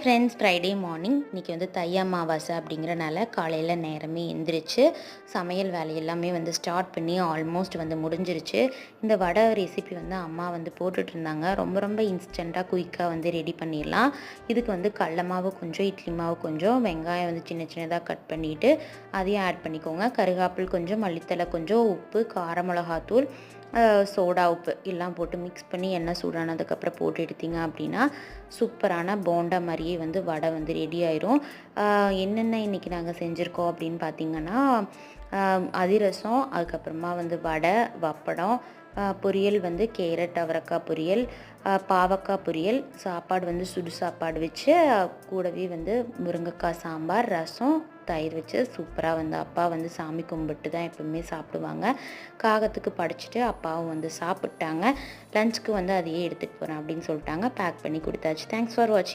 Friends, Friday morning இன்றைக்கி வந்து தை அமாவாசை அப்படிங்கிறனால காலையில் நேரமே எந்திரிச்சு சமையல் வேலை எல்லாமே வந்து ஸ்டார்ட் பண்ணி ஆல்மோஸ்ட் வந்து முடிஞ்சிருச்சு. இந்த வடை ரெசிபி வந்து அம்மா வந்து போட்டுட்ருந்தாங்க. ரொம்ப ரொம்ப இன்ஸ்டண்ட்டாக குயிக்காக வந்து ரெடி பண்ணிடலாம். இதுக்கு வந்து கடல மாவு கொஞ்சம், இட்லி மாவு கொஞ்சம், வெங்காயம் வந்து சின்ன சின்னதாக கட் பண்ணிவிட்டு அதையும் ஆட் பண்ணிக்கோங்க. கருகாப்பில் கொஞ்சம், மல்லித்தலை கொஞ்சம், உப்பு, கார மிளகாத்தூள், சோடா உப்பு எல்லாம் போட்டு மிக்ஸ் பண்ணி எண்ணெய் சூடானதுக்கப்புறம் போட்டு எடுத்தீங்க அப்படின்னா சூப்பரான போண்டா மாதிரியே வந்து வடை வந்து ரெடி ஆயிரும். என்னென்ன இன்றைக்கி நாங்கள் செஞ்சுருக்கோம் அப்படின்னு பார்த்தீங்கன்னா, அதிரசம், அதுக்கப்புறமா வந்து வடை, வப்படம், பொரியல் வந்து கேரட் அவரைக்காய் பொரியல், பாவக்காய் பொரியல், சாப்பாடு வந்து சுடு சாப்பாடு வச்சு, கூடவே வந்து முருங்கைக்காய் சாம்பார், ரசம், தயிர் வச்சு சூப்பராக வந்து அப்பா வந்து சாமி கும்பிட்டு தான் எப்பவுமே சாப்பிடுவாங்க. காகத்துக்கு படைச்சிட்டு அப்பாவும் வந்து சாப்பிட்டாங்க. லஞ்சுக்கு வந்து அதையே எடுத்துகிட்டு போகிறேன் அப்படின்னு சொல்லிட்டாங்க. பேக் பண்ணி கொடுத்தாச்சு. தேங்க்ஸ் ஃபார் வாட்சிங்.